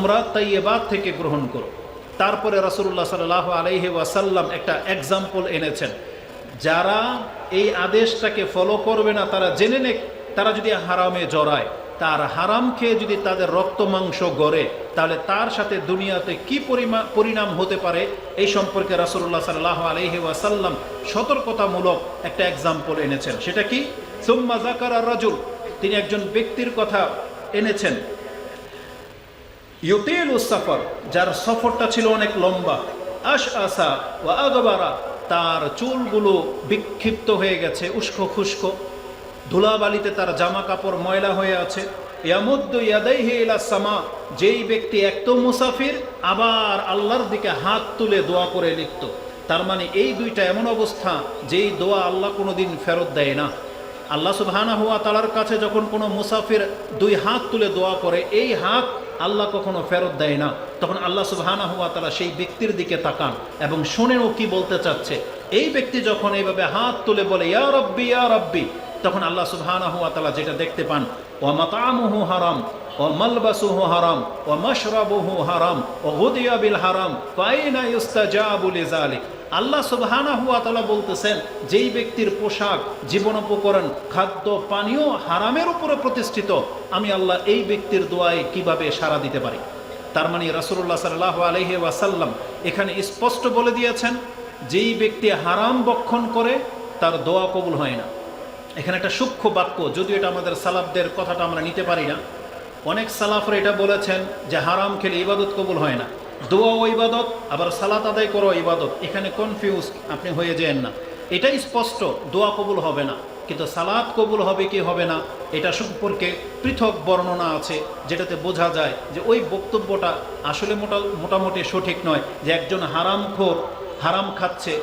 তোমরা তাইয়্যিবাত থেকে গ্রহণ করো। তারপরে রাসূলুল্লাহ সাল্লাল্লাহু আলাইহি ওয়াসাল্লাম একটা এক্সাম্পল এনেছেন, যারা এই আদেশটাকে ফলো করবে না তারা জেনে নে তারা যদি হারামে জড়ায়, তার হারাম খেয়ে যদি তাদের রক্ত মাংস গড়ে, তাহলে তার সাথে দুনিয়াতে কি পরিণাম হতে পারে এই সম্পর্কে রাসূলুল্লাহ সাল্লাল্লাহু আলাইহি ওয়াসাল্লাম সতর্কতামূলক একটা এক্সাম্পল এনেছেন। সেটা কি? সুম্মা যাকারা রাজুল, তিনি একজন ব্যক্তির কথা এনেছেন, ইউতিলুস সাফর, যার সফরটা ছিল অনেক লম্বা, আশআসা ওয়া আগবারা, তার চুলগুলো বিক্ষিপ্ত হয়ে গেছে, উস্কো খুস্কো, ধুলাবালিতে তার জামা কাপড় ময়লা হয়ে আছে। ইয়ামুদ্দু ইয়াদাইহি ইলা সামা, যেই ব্যক্তি এক তো মুসাফির আবার আল্লাহর দিকে হাত তুলে দোয়া করে লিখত। তার মানে এই দুইটা এমন অবস্থা যেই দোয়া আল্লাহ কোনোদিন ফেরত দেয় না। আল্লাহ সুবহানাহু ওয়া তাআলার কাছে যখন কোনো মুসাফির দুই হাত তুলে দোয়া করে, এই হাত আল্লাহ কখনো ফেরত দেয় না। তখন আল্লাহ সুবহানাহু ওয়া তাআলা সেই ব্যক্তির দিকে তাকান এবং শোনেন ও কি বলতে চাচ্ছে। এই ব্যক্তি যখন এইভাবে হাত তুলে বলে ইয়া রাব্বি ইয়া রাব্বি, তখন আল্লাহ সুবহানাহু ওয়া তাআলা যেটা দেখতে পান, ওয়া মাতআমুহু হারাম ওয়া মালবাসুহু হারাম ওয়া মাশরাবুহু হারাম ওয়া গুদিয়া বিল হারাম ফাইনা ইউস্তাজাবু লিযালিক। আল্লাহ সুবহানাহু ওয়া তাআলা বলতেছেন, যেই ব্যক্তির পোশাক, জীবনোপকরণ, খাদ্য পানীয় হারামের উপরে প্রতিষ্ঠিত, আমি আল্লাহ এই ব্যক্তির দোয়ায় কিভাবে সাড়া দিতে পারি। তার মানে রাসূলুল্লাহ সাল্লাল্লাহু আলাইহি ওয়াসাল্লাম এখানে স্পষ্ট বলে দিয়েছেন, যেই ব্যক্তি হারাম বক্ষণ করে তার দোয়া কবুল হয় না। এখানে একটা সূক্ষ্ম বাক্য, যদিও এটা আমাদের সালাফদের কথাটা আমরা নিতে পারি না। অনেক সালাফরা এটা বলেছেন যে হারাম খেলে ইবাদত কবুল হয় না। দোয়াও ইবাদত, আবার সালাত আদায় করো ইবাদত। এখানে কনফিউজ আপনি হয়ে যান না। এটাই স্পষ্ট, দোয়া কবুল হবে না, কিন্তু সালাত কবুল হবে কি হবে না এটা সম্পর্কে পৃথক বর্ণনা আছে, যেটাতে বোঝা যায় যে ওই বক্তব্যটা আসলে মোটামুটি সঠিক নয়। যে একজন হারামখোর হারাম খাচ্ছে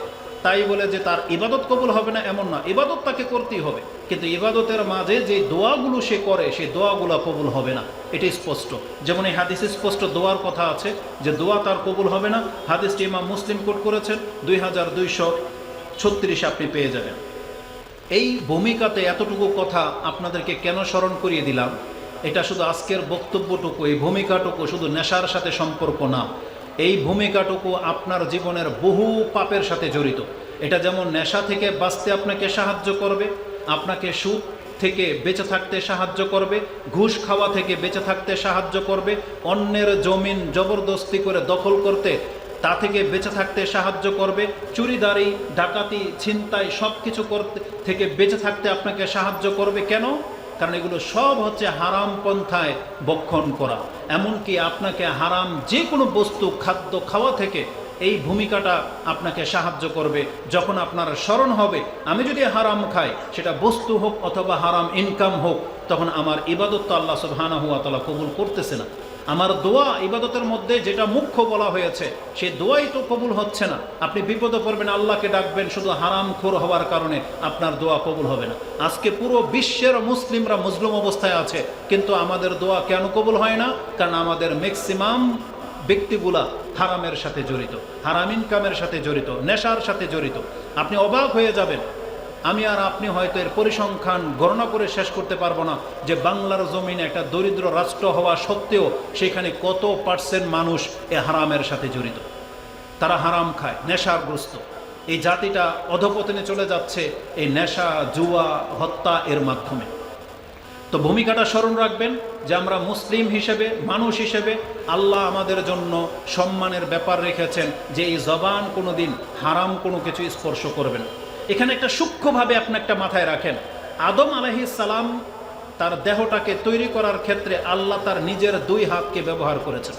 তাই বলে যে তার ইবাদত কবুল হবে না এমন না, ইবাদত তাকে করতেই হবে, কিন্তু ইবাদতের মাঝে যে দোয়াগুলো সে করে সেই দোয়াগুলো কবুল হবে না, এটি স্পষ্ট। যেমন এই হাদিসে স্পষ্ট দোয়ার কথা আছে যে দোয়া তার কবুল হবে না। হাদিসটি ইমাম মুসলিম কোট করেছেন, 2236 আপনি পেয়ে যাবেন। এই ভূমিকাতে এতটুকু কথা আপনাদেরকে কেন স্মরণ করিয়ে দিলাম, এটা শুধু আজকের বক্তব্যটুকু, এই ভূমিকাটুকু শুধু নেশার সাথে সম্পর্ক না, এই ভূমিকাটুকু আপনার জীবনের বহু পাপের সাথে জড়িত। এটা যেমন নেশা থেকে বাঁচতে আপনাকে সাহায্য করবে, আপনাকে সুদ থেকে বেঁচে থাকতে সাহায্য করবে, ঘুষ খাওয়া থেকে বেঁচে থাকতে সাহায্য করবে, অন্যের জমিন জবরদস্তি করে দখল করতে তা থেকে বেঁচে থাকতে সাহায্য করবে, চুরিদারি, ডাকাতি, ছিনতাই সব কিছু করতে থেকে বেঁচে থাকতে আপনাকে সাহায্য করবে। কেন? কারণ এগুলো সব হচ্ছে হারাম পন্থায় বক্ষণ করা। এমনকি আপনাকে হারাম যে কোনো বস্তু, খাদ্য খাওয়া থেকে এই ভূমিকাটা আপনাকে সাহায্য করবে। যখন আপনার স্মরণ হবে আমি যদি হারাম খাই, সেটা বস্তু হোক অথবা হারাম ইনকাম হোক, তখন আমার ইবাদত তো আল্লাহ সুবহানাহু ওয়া তাআলা কবুল করতেছে না। আমার দোয়া ইবাদতের মধ্যে যেটা মুখ্য বলা হয়েছে সেই দোয়াই তো কবুল হচ্ছে না। আপনি বিপদে পড়বেন, আল্লাহকে ডাকবেন, শুধু হারামখোর হওয়ার কারণে আপনার দোয়া কবুল হবে না। আজকে পুরো বিশ্বের মুসলিমরা মজলুম অবস্থায় আছে, কিন্তু আমাদের দোয়া কেন কবুল হয় না? কারণ আমাদের ম্যাক্সিমাম ব্যক্তিগুলা হারামের সাথে জড়িত, হারাম ইনকামের সাথে জড়িত, নেশার সাথে জড়িত। আপনি অবাক হয়ে যাবেন, আমি আর আপনি হয়তো এর পরিসংখ্যান গণনা করে শেষ করতে পারবো না যে বাংলার জমিনে একটা দরিদ্র রাষ্ট্র হওয়া সত্ত্বেও সেখানে কত পার্সেন্ট মানুষ এ হারামের সাথে জড়িত। তারা হারাম খায়, নেশাগ্রস্ত। এই জাতিটা অধপতনে চলে যাচ্ছে এই নেশা, জুয়া, হত্যা এর মাধ্যমে। তো ভূমিকাটা স্মরণ রাখবেন যে আমরা মুসলিম হিসেবে, মানুষ হিসেবে আল্লাহ আমাদের জন্য সম্মানের ব্যাপার রেখেছেন যে এই জবান কোনোদিন হারাম কোনো কিছু স্পর্শ করবে না। এখানে একটা সূক্ষ্মভাবে আপনি একটা মাথায় রাখেন, আদম আলাইহিস সালাম তার দেহটাকে তৈরি করার ক্ষেত্রে আল্লাহ তার নিজের দুই হাতকে ব্যবহার করেছেন।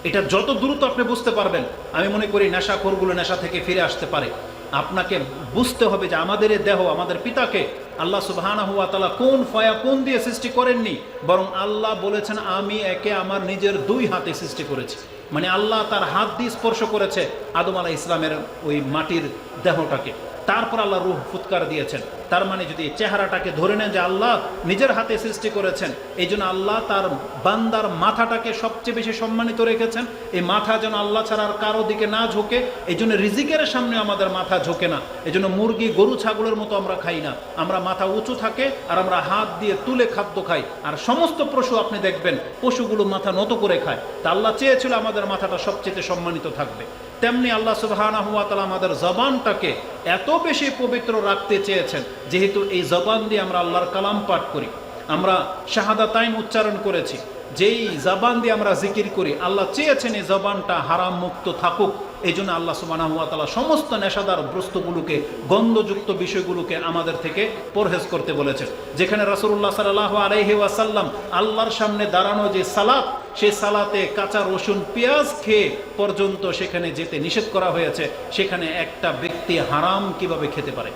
এটা যত দ্রুত আপনি বুঝতে পারবেন, আমি মনে করি নেশাখোরগুলো নেশা থেকে ফিরে আসতে পারে। আপনাকে বুঝতে হবে যে আমাদের এই দেহ, আমাদের পিতাকে আল্লাহ সুবহানাহু ওয়া তাআলা কোন দিয়ে সৃষ্টি করেননি, বরং আল্লাহ বলেছেন আমি একে আমার নিজের দুই হাতে সৃষ্টি করেছি। মানে আল্লাহ তার হাত দিয়ে স্পর্শ করেছে আদম আলাইহিস সালামের ওই মাটির দেহটাকে, তারপর আল্লাহ রূহ ফুৎকার দিয়েছেন। তার মানে যদি চেহারাটাকে ধরে নেন যে আল্লাহ নিজের হাতে সৃষ্টি করেছেন, এই জন্য আল্লাহ তার বান্দার মাথাটাকে সবচেয়ে বেশি সম্মানিত রেখেছেন। এই মাথা যেন আল্লাহ ছাড়া আর কারো দিকে না ঝোঁকে, এই জন্য রিজিকের সামনে আমাদের মাথা ঝোঁকে না। এই জন্য মুরগি গরু ছাগলের মতো আমরা খাই না, আমরা মাথা উঁচু থাকে আর আমরা হাত দিয়ে তুলে খাদ্য খাই। আর সমস্ত পশু আপনি দেখবেন পশুগুলো মাথা নত করে খায়। তা আল্লাহ চেয়েছিল আমাদের মাথাটা সবচেয়ে সম্মানিত থাকবে। তেমনি আল্লাহ সুবহানাহু ওয়া তাআলা আমাদের জবানটাকে এত বেশি পবিত্র রাখতে চেয়েছেন, যেহেতু এই জবান দিয়ে আমরা আল্লাহর কালাম পাঠ করি, আমরা শাহাদাতাইন উচ্চারণ করেছি, যেই জবান দিয়ে আমরা জিকির করি, আল্লাহ চেয়েছেন এই জবানটা হারাম মুক্ত থাকুক। এই জন্য আল্লাহ সুবহানাহু ওয়া তাআলা সমস্ত নেশাদার বস্তুগুলোকে, গন্ধযুক্ত বিষয়গুলোকে আমাদের থেকে পরহেজ করতে বলেছেন। যেখানে রাসূলুল্লাহ সাল্লাল্লাহু আলাইহি ওয়াসাল্লাম আল্লাহর সামনে দাঁড়ানো যে সালাত, সেই সালাতে কাঁচা রসুন পেঁয়াজ খেয়ে পর্যন্ত সেখানে যেতে নিষেধ করা হয়েছে। সেখানে একটা ব্যক্তি হারাম কিভাবে খেতে পারে,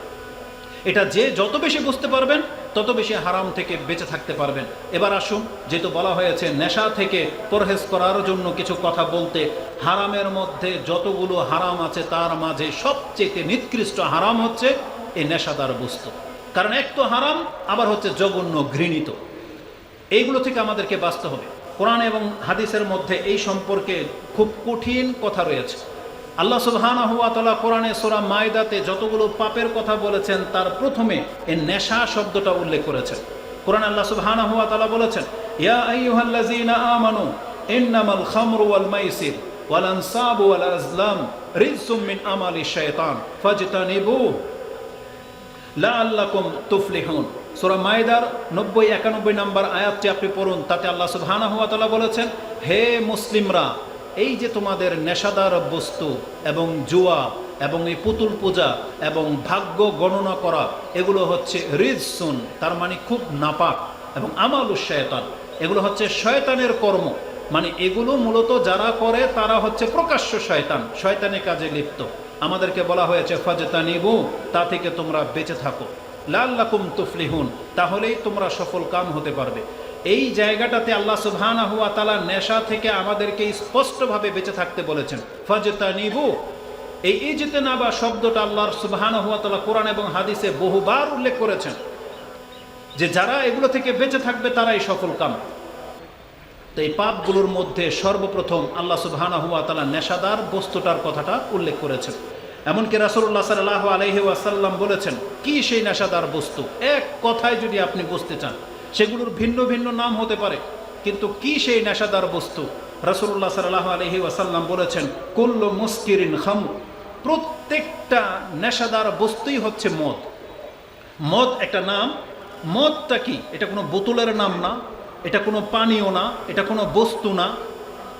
এটা যে যত বেশি বুঝতে পারবেন তত বেশি হারাম থেকে বেঁচে থাকতে পারবেন। এবার আসুন, যেহেতু বলা হয়েছে নেশা থেকে পরহেজ করার জন্য কিছু কথা বলতে, হারামের মধ্যে যতগুলো হারাম আছে তার মাঝে সবচেয়ে নিকৃষ্ট হারাম হচ্ছে এই নেশাদার বস্তু। কারণ এক তো হারাম, আবার হচ্ছে জঘন্য, ঘৃণিত। এইগুলো থেকে আমাদেরকে বাঁচতে হবে। কোরআন এবং হাদিসের মধ্যে এই সম্পর্কে খুব কঠিন কথা রয়েছে। আল্লাহ সুবহানাহু ওয়া তাআলা কোরআনে সূরা মাইদাতে যতগুলো পাপের কথা বলেছেন তার প্রথমে এই নেশা শব্দটা উল্লেখ করেছেন। কোরআনে আল্লাহ সুবহানাহু ওয়া তাআলা বলেছেন, ইয়া আইয়ুহাল্লাযীনা আমানু ইন্নামাল খামরু ওয়াল মাইসির ওয়াল আনসাবু ওয়াল আজলাম রিজসুম মিন আমালিশ শাইতান ফাজতানিবুহু লাআল্লাকুম তুফলিহুন। সূরা মাইদার 90-91 নম্বর আয়াতটি আপনি পড়ুন। তাতে আল্লাহ সুবহানাহু ওয়া তাআলা বলেছেন, হে মুসলিমরা, এই যে তোমাদের নেশাদার বস্তু এবং জুয়া এবং এই পুতুল পূজা এবং ভাগ্য গণনা করা, এগুলো হচ্ছে রিজসুন, তার মানে খুব নাপাক, এবং আমালুশ শায়তান, এগুলো হচ্ছে শয়তানের কর্ম। মানে এগুলো মূলত যারা করে তারা হচ্ছে প্রকাশ্য শয়তান, শয়তানের কাজে লিপ্ত। আমাদেরকে বলা হয়েছে ফাজতানিবু, তা থেকে তোমরা বেঁচে থাকো, লাআল্লাকুম তুফলিহুন, তাহলেই তোমরা সফল কাম হতে পারবে। এই জায়গাটাতে আল্লাহ সুবহানাহু ওয়া তাআলা নেশা থেকে আমাদেরকে স্পষ্টভাবে বেঁচে থাকতে বলেছেন। ফাজতানিবু, এই ইজতিনাবা শব্দটা আল্লাহ সুবহানাহু ওয়া তাআলা কোরআন এবং হাদিসে বহুবার উল্লেখ করেছেন, যে যারা এগুলো থেকে বেঁচে থাকবে তারাই সফল কাম। তো এই পাপগুলোর মধ্যে সর্বপ্রথম আল্লাহ সুবহানাহু ওয়া তাআলা নেশাদার বস্তুটার কথাটা উল্লেখ করেছেন। এমনকি রাসূলুল্লাহ সাল্লাল্লাহু আলাইহি ওয়াসাল্লাম বলেছেন, কি সেই নেশাদার বস্তু? এক কথায় যদি আপনি বুঝতে চান, সেগুলোর ভিন্ন ভিন্ন নাম হতে পারে, কিন্তু কি সেই নেশাদার বস্তু? রাসূলুল্লাহ সাল্লাল্লাহু আলাইহি ওয়াসাল্লাম বলেছেন, কুল্লু মুসকিরিন খামর, প্রত্যেকটা নেশাদার বস্তুই হচ্ছে মদ। মদ একটা নাম। মদটা কি? এটা কোনো বোতলের নাম না, এটা কোনো পানীয় না, এটা কোনো বস্তু না,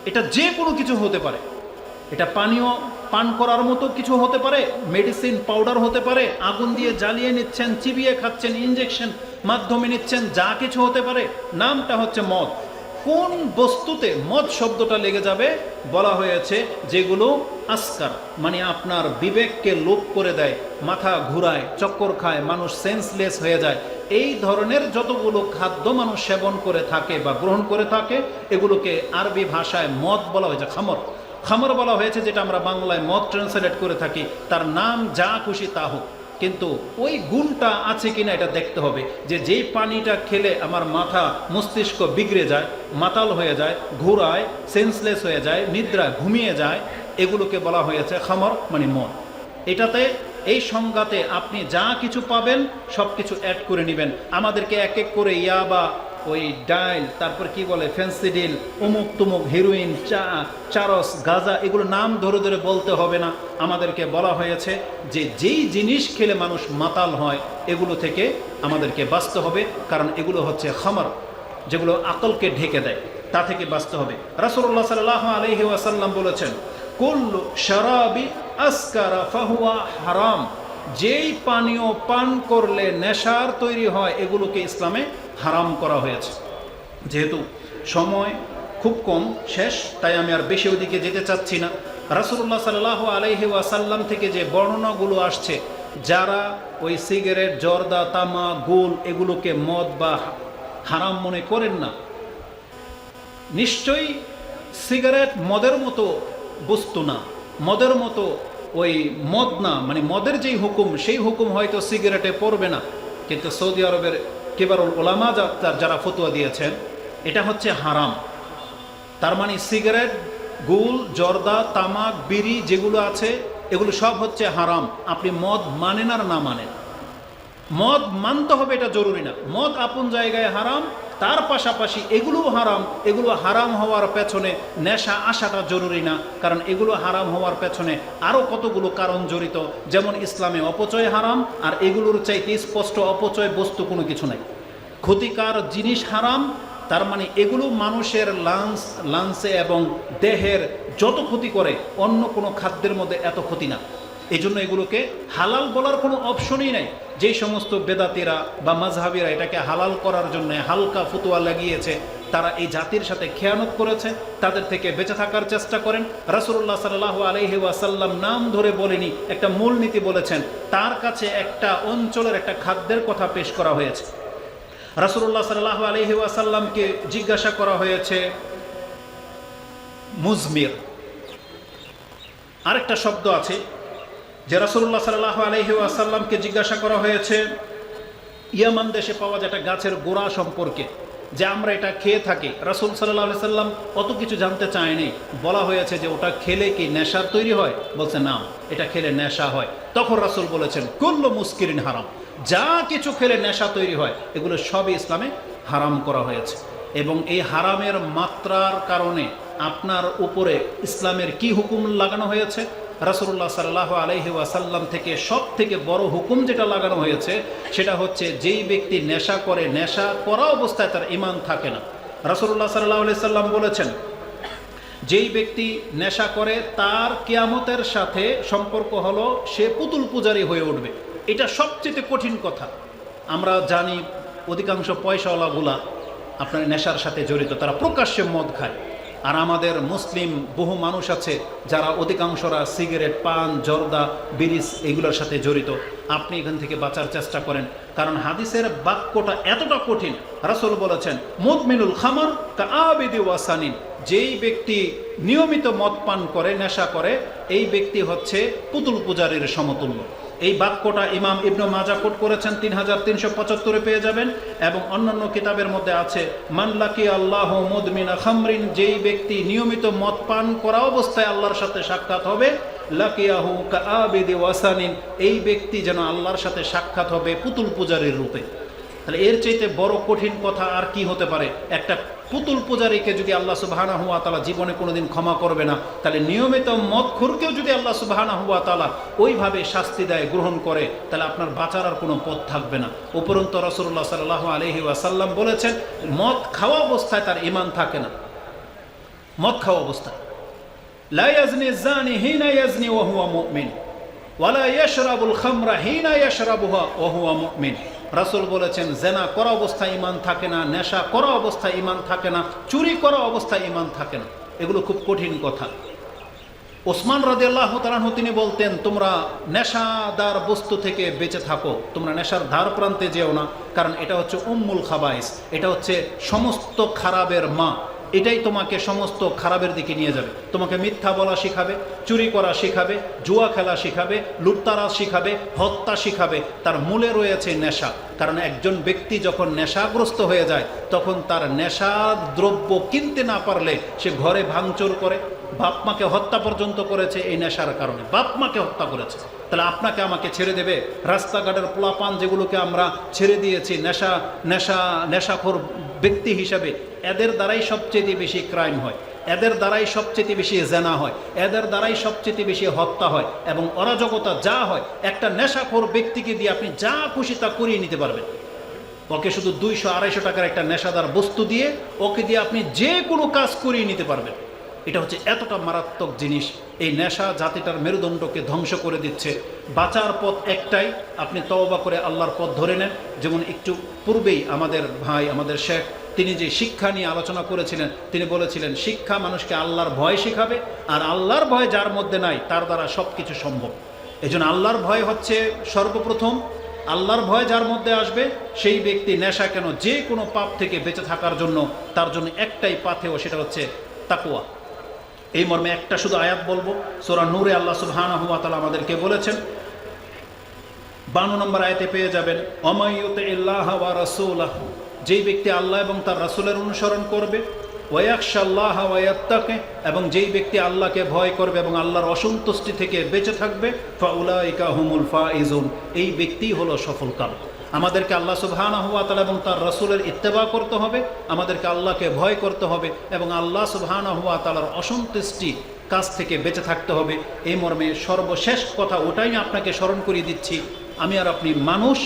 এটা যে কোনো কিছু হতে পারে। এটা পানীয় পান করার মতো কিছু হতে পারে, মেডিসিন পাউডার হতে পারে, আগুন দিয়ে জ্বালিয়ে নিচ্ছেন, চিবিয়ে খাচ্ছেন, ইনজেকশন মাধ্যমে নিচ্ছেন, যা কিছু হতে পারে, নামটা হচ্ছে মদ। কোন বস্তুতে মদ শব্দটা লেগে যাবে? বলা হয়েছে যেগুলো আসকার, মানে আপনার বিবেককে লোপ করে দেয়, মাথা ঘুরায়, চক্কর খায়, মানুষ সেন্সলেস হয়ে যায়, এই ধরনের যতগুলো খাদ্য মানুষ সেবন করে থাকে বা গ্রহণ করে থাকে, এগুলোকে আরবি ভাষায় মদ বলা হয়েছে, খামর। খামর বলা হয়েছে, যেটা আমরা বাংলায় মদ ট্রান্সলেট করে থাকি। তার নাম যা খুশি তা হোক, কিন্তু ওই গুণটা আছে কিনা এটা দেখতে হবে। যে যেই পানিটা খেলে আমার মাথা মস্তিষ্ক বিগড়ে যায়, মাতাল হয়ে যায়, ঘুরায়, সেন্সলেস হয়ে যায়, নিদ্রা ঘুমিয়ে যায়, এগুলোকে বলা হয়েছে খামর, মানে মদ। এটাতে এই সংজ্ঞাতে আপনি যা কিছু পাবেন সব কিছু অ্যাড করে নেবেন। আমাদেরকে এক এক করে ইয়াবা, ওই ডাইল, তারপর কি বলে ফেন্সিডিল, অমুক তুমুক, হিরোইন, চারস, গাঁজা, এগুলো নাম ধরে ধরে বলতে হবে না। আমাদেরকে বলা হয়েছে যে যেই জিনিস খেলে মানুষ মাতাল হয় এগুলো থেকে আমাদেরকে বাঁচতে হবে, কারণ এগুলো হচ্ছে খামর, যেগুলো আকলকে ঢেকে দেয়, তা থেকে বাঁচতে হবে। রাসূলুল্লাহ সাল্লাল্লাহু আলাইহি ওয়াসাল্লাম বলেছেন, কুল্লু শারাবি আসকারা ফাহুয়া হারাম, যেই পানীয় পান করলে নেশার তৈরি হয় এগুলোকে ইসলামে হারাম করা হয়েছে। যেহেতু সময় খুব কম শেষ, তাই আমি আর বেশি ওদিকে যেতে চাচ্ছি না। রাসূলুল্লাহ সাল্লাল্লাহু আলাইহি ওয়াসাল্লাম থেকে যে বর্ণনাগুলো আসছে, যারা ওই সিগারেট, জর্দা, তামা, গুল এগুলোকে মদ বা হারাম মনে করেন না, নিশ্চয়ই সিগারেট মদের মতো বস্তু না, মদের মতো ওই মদ না, মানে মদের যেই হুকুম সেই হুকুম হয়তো সিগারেটে পড়বে না, কিন্তু সৌদি আরবের কিবারুল উলামা যারা ফতোয়া দিয়েছেন এটা হচ্ছে হারাম। তার মানে সিগারেট, গুল, জর্দা, তামাক, বিড়ি যেগুলো আছে এগুলো সব হচ্ছে হারাম। আপনি মদ মানেন আর না মানেন, মদ মানতে হবে এটা জরুরি না। মদ আপন জায়গায় হারাম, তার পাশাপাশি এগুলোও হারাম। এগুলো হারাম হওয়ার পেছনে নেশা আসাটা জরুরি না, কারণ এগুলো হারাম হওয়ার পেছনে আরও কতগুলো কারণ জড়িত। যেমন ইসলামে অপচয় হারাম, আর এগুলোর চাইতে স্পষ্ট অপচয় বস্তু কোনো কিছু নাই। ক্ষতিকার জিনিস হারাম, তার মানে এগুলো মানুষের লাংসে এবং দেহের যত ক্ষতি করে অন্য কোনো খাদ্যের মধ্যে এত ক্ষতি না। এই জন্য এগুলোকে হালাল বলার কোনো অপশনই নাই। যেই সমস্ত বেদাতিরা বা মাযহাবিরা এটাকে হালাল করার জন্য হালকা ফতোয়া লাগিয়েছে, তারা এই জাতির সাথে খেয়ানত করেছে। তাদের থেকে বেঁচে থাকার চেষ্টা করেন। রাসূলুল্লাহ সাল্লাল্লাহু আলাইহি ওয়াসাল্লাম নাম ধরে বলেনি, একটা মূলনীতি বলেছেন। তার কাছে একটা অঞ্চলের একটা খাদ্যের কথা পেশ করা হয়েছে। রাসূলুল্লাহ সাল্লাল্লাহু আলাইহি ওয়াসাল্লামকে জিজ্ঞাসা করা হয়েছে মুজমির। আরেকটা শব্দ আছে যে রাসূলুল্লাহ সাল্লাল্লাহু আলাইহি ওয়াসাল্লামকে জিজ্ঞাসা করা হয়েছে ইয়ামান দেশে পাওয়া যায় একটা গাছের গোড়া সম্পর্কে, যে আমরা এটা খেয়ে থাকি। রাসূল সাল্লাল্লাহু আলাইহি সাল্লাম অত কিছু জানতে চায়নি। বলা হয়েছে যে ওটা খেলে কি নেশার তৈরি হয়? বলছে না, এটা খেলে নেশা হয়। তখন রাসূল বলেছেন কুল্লু মুস্কিরিন হারাম, যা কিছু খেলে নেশা তৈরি হয় এগুলো সবই ইসলামে হারাম করা হয়েছে। এবং এই হারামের মাত্রার কারণে আপনার উপরে ইসলামের কি হুকুম লাগানো হয়েছে? রাসূলুল্লাহ সাল্লাল্লাহু আলাইহি ওয়াসাল্লাম থেকে সব থেকে বড় হুকুম যেটা লাগানো হয়েছে সেটা হচ্ছে যেই ব্যক্তি নেশা করে, নেশা করা অবস্থায় তার ঈমান থাকে না। রাসূলুল্লাহ সাল্লাল্লাহু আলাইহি সাল্লাম বলেছেন যেই ব্যক্তি নেশা করে তার কিয়ামতের সাথে সম্পর্ক হলো সে পুতুল পূজারী হয়ে উঠবে। এটা সবচেয়ে কঠিন কথা। আমরা জানি অধিকাংশ পয়সাওয়ালাগুলা আপনার নেশার সাথে জড়িত, তারা প্রকাশ্যে মদ খায়। আর আমাদের মুসলিম বহু মানুষ আছে যারা অধিকাংশরা সিগারেট, পান, জর্দা, বিড়ি এগুলোর সাথে জড়িত। আপনি এখান থেকে বাঁচার চেষ্টা করেন, কারণ হাদিসের বাক্যটা এতটা কঠিন। রাসূল বলেছেন মুদমিনুল খামর কা আবিদি ওয়াসানিন, যেই ব্যক্তি নিয়মিত মদ পান করে, নেশা করে, এই ব্যক্তি হচ্ছে পুতুল পূজারীর সমতুল্য। এই বাক্যটা ইমাম ইবনে মাজাহ কোট করেছেন, 3375 পেয়ে যাবেন। এবং অন্যান্য কিতাবের মধ্যে আছে মান লাকি আল্লাহু মুদমিনা খামরিন, যেই ব্যক্তি নিয়মিত মদ পান করা অবস্থায় আল্লাহর সাথে সাক্ষাৎ হবে, লাকিয়াহু কাআবিদি ওয়াসানিন, এই ব্যক্তি যেন আল্লাহর সাথে সাক্ষাৎ হবে পুতুল পূজারীর রূপে। তাহলে এর চাইতে বড় কঠিন কথা আর কি হতে পারে? একটা পুতুল পূজারীকে যদি আল্লাহ সুবহানাহু ওয়া তাআলা জীবনে কোনোদিন ক্ষমা করবে না, তাহলে নিয়মিত মদখোরকেও যদি আল্লাহ সুবহানাহু ওয়া তাআলা ওইভাবে শাস্তি দেয়, গ্রহণ করে, তাহলে আপনার বাঁচার আর কোনো পথ থাকবে না। উপরন্ত রাসূলুল্লাহ সাল্লাল্লাহু আলাইহি ওয়াসাল্লাম বলেছেন মদ খাওয়া অবস্থায় তার ঈমান থাকে না। মদ খাওয়া অবস্থায় লা ইয়াজনি যানি হিনা ইয়াজনি ওয়া হুয়া মুমিন ওয়া লা ইয়াশরাবুল খামরা হিনা ইয়াশরাবুহা ওয়া হুয়া মুমিন। রাসূল বলেছেন জেনা করা অবস্থায় ঈমান থাকে না, নেশা করা অবস্থায় ঈমান থাকে না, চুরি করা অবস্থায় ঈমান থাকে না। এগুলো খুব কঠিন কথা। ওসমান রাদিয়াল্লাহু তাআলা আনহু তিনি বলতেন তোমরা নেশাদার বস্তু থেকে বেঁচে থাকো, তোমরা নেশার ধার প্রান্তে যেও না, কারণ এটা হচ্ছে উম্মুল খাবাইস, এটা হচ্ছে সমস্ত খারাপের মা। এটাই তোমাকে সমস্ত খারাপের দিকে নিয়ে যাবে। তোমাকে মিথ্যা বলা শিখাবে, চুরি করা শিখাবে, জুয়া খেলা শিখাবে, লুটতারাজ শিখাবে, হত্যা শিখাবে। তার মূলে রয়েছে নেশা। কারণ একজন ব্যক্তি যখন নেশাগ্রস্ত হয়ে যায় তখন তার নেশার দ্রব্য কিনতে না পারলে সে ঘরে ভাঙচুর করে, বাপ মাকে হত্যা পর্যন্ত করেছে এই নেশার কারণে, বাপ মাকে হত্যা করেছে। তাহলে আপনাকে আমাকে ছেড়ে দেবে? রাস্তাঘাটের পোলাপান যেগুলোকে আমরা ছেড়ে দিয়েছি নেশাখোর ব্যক্তি হিসাবে, এদের দ্বারাই সবচেয়ে বেশি ক্রাইম হয়, এদের দ্বারাই সবচেয়ে বেশি জেনা হয়, এদের দ্বারাই সবচেয়ে বেশি হত্যা হয় এবং অরাজকতা যা হয়। একটা নেশাখোর ব্যক্তিকে দিয়ে আপনি যা খুশি তা করিয়ে নিতে পারবেন। ওকে শুধু 200-250 টাকার একটা নেশাদার বস্তু দিয়ে ওকে দিয়ে আপনি যে কোনো কাজ করিয়ে নিতে পারবেন। এটা হচ্ছে এতটা মারাত্মক জিনিস। এই নেশা জাতিটার মেরুদণ্ডকে ধ্বংস করে দিচ্ছে। বাঁচার পথ একটাই, আপনি তওবা করে আল্লাহর পথ ধরে নেন। যেমন একটু পূর্বেই আমাদের ভাই, আমাদের শেখ, তিনি যে শিক্ষা নিয়ে আলোচনা করেছিলেন, তিনি বলেছিলেন শিক্ষা মানুষকে আল্লাহর ভয় শেখাবে, আর আল্লাহর ভয় যার মধ্যে নাই তার দ্বারা সব কিছু সম্ভব। এই জন্য আল্লাহর ভয় হচ্ছে সর্বপ্রথম। আল্লাহর ভয় যার মধ্যে আসবে সেই ব্যক্তি নেশা কেন যে কোনো পাপ থেকে বেঁচে থাকার জন্য তার জন্য একটাই পাথেয়, সেটা হচ্ছে তাকওয়া। এই মর্মে একটা শুধু আয়াত বলবো, সূরা নূরে আল্লাহ সুবহানাহু ওয়া তাআলা আমাদেরকে বলেছেন 52 নম্বর আয়াতে পেয়ে যাবেন, অমাইয়ুতি ইল্লাহ ওয়া রাসূলাহ, যেই ব্যক্তি আল্লাহ এবং তার রাসূলের অনুসরণ করবে, ওয়ায়াখশাল্লাহ ওয়া ইয়াত্তাকি, এবং যেই ব্যক্তি আল্লাহকে ভয় করবে এবং আল্লাহর অসন্তুষ্টি থেকে বেঁচে থাকবে, ফাউলাইকা হুমুল ফাইজুন, এই ব্যক্তিই হলো সফলকাম। আমাদেরকে আল্লাহ সুবহানাহু ওয়া তাআলা এবং তার রাসূলের ইত্তেবা করতে হবে, আমাদেরকে আল্লাহকে ভয় করতে হবে এবং আল্লাহ সুবহানাহু ওয়া তাআলার অসন্তুষ্টি কাজ থেকে বেঁচে থাকতে হবে। এই মর্মে সর্বশেষ কথা ওটাই আপনাকে স্মরণ করিয়ে দিচ্ছি, আমি আর আপনি মানুষ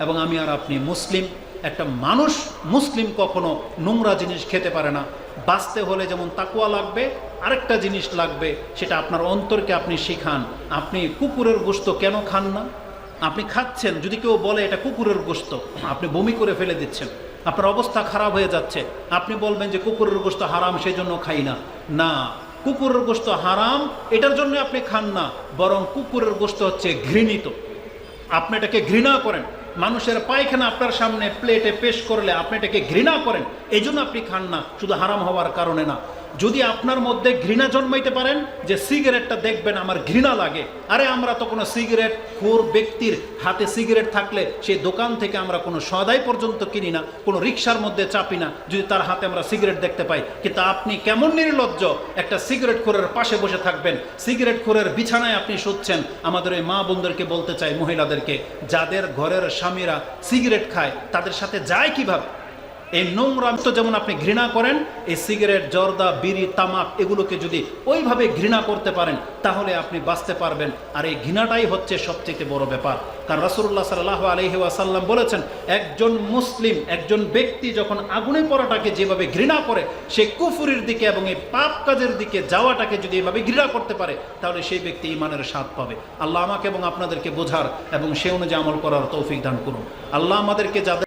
এবং আমি আর আপনি মুসলিম। একটা মানুষ মুসলিম কখনো নোংরা জিনিস খেতে পারে না। বাঁচতে হলে যেমন তাকওয়া লাগবে, আরেকটা জিনিস লাগবে, সেটা আপনার অন্তরকে আপনি শিখান। আপনি কুকুরের গোশত কেন খান না? আপনি খাচ্ছেন, যদি কেউ বলে এটা কুকুরের গোশত, আপনি বমি করে ফেলে দিচ্ছেন, আপনার অবস্থা খারাপ হয়ে যাচ্ছে, আপনি বলবেন যে কুকুরের গোশত হারাম সেই জন্য খাই না। না, কুকুরের গোশত হারাম এটার জন্য আপনি খান না, বরং কুকুরের গোশত হচ্ছে ঘৃণিত, আপনি এটাকে ঘৃণা করেন। মানুষের পায়খানা আপনার সামনে প্লেটে পেশ করলে আপনি এটাকে ঘৃণা করেন, এই জন্য আপনি খান না, শুধু হারাম হওয়ার কারণে না। যদি আপনার মধ্যে ঘৃণা জন্মাইতে পারেন যে সিগারেটটা দেখবেন আমার ঘৃণা লাগে, আরে আমরা তো কোনো সিগারেট খোর ব্যক্তির হাতে সিগারেট থাকলে সেই দোকান থেকে আমরা কোনো সদাই পর্যন্ত কিনি না, কোনো রিক্সার মধ্যে চাপি না, যদি তার হাতে আমরা সিগারেট দেখতে পাই। কিন্তু আপনি কেমন নির্লজ্জ, একটা সিগারেট খোরের পাশে বসে থাকবেন, সিগারেট খোরের বিছানায় আপনি শুচ্ছেন। আমাদের ওই মা বোনদেরকে বলতে চাই, মহিলাদেরকে, যাদের ঘরের স্বামীরা সিগারেট খায় তাদের সাথে যায় কিভাবে? এই নোংরা তো যেমন আপনি ঘৃণা করেন, এই সিগারেট, জর্দা, বিড়ি, তামাক এগুলোকে যদি ওইভাবে ঘৃণা করতে পারেন তাহলে আপনি বাঁচতে পারবেন। আর এই ঘৃণাটাই হচ্ছে সবচেয়ে বড় ব্যাপার। কারণ রাসূলুল্লাহ সাল্লাল্লাহু আলাইহি ওয়াসাল্লাম বলেছেন, একজন মুসলিম, একজন ব্যক্তি যখন আগুনে পড়াটাকে যেভাবে ঘৃণা করে, সে কুফুরির দিকে এবং এই পাপ কাজের দিকে যাওয়াটাকে যদি এভাবে ঘৃণা করতে পারে, তাহলে সেই ব্যক্তি ঈমানের স্বাদ পাবে। আল্লাহ আমাকে এবং আপনাদেরকে বোঝার এবং সে অনুযায়ী আমল করার তৌফিক দান করুন। আল্লাহ আমাদেরকে যাদের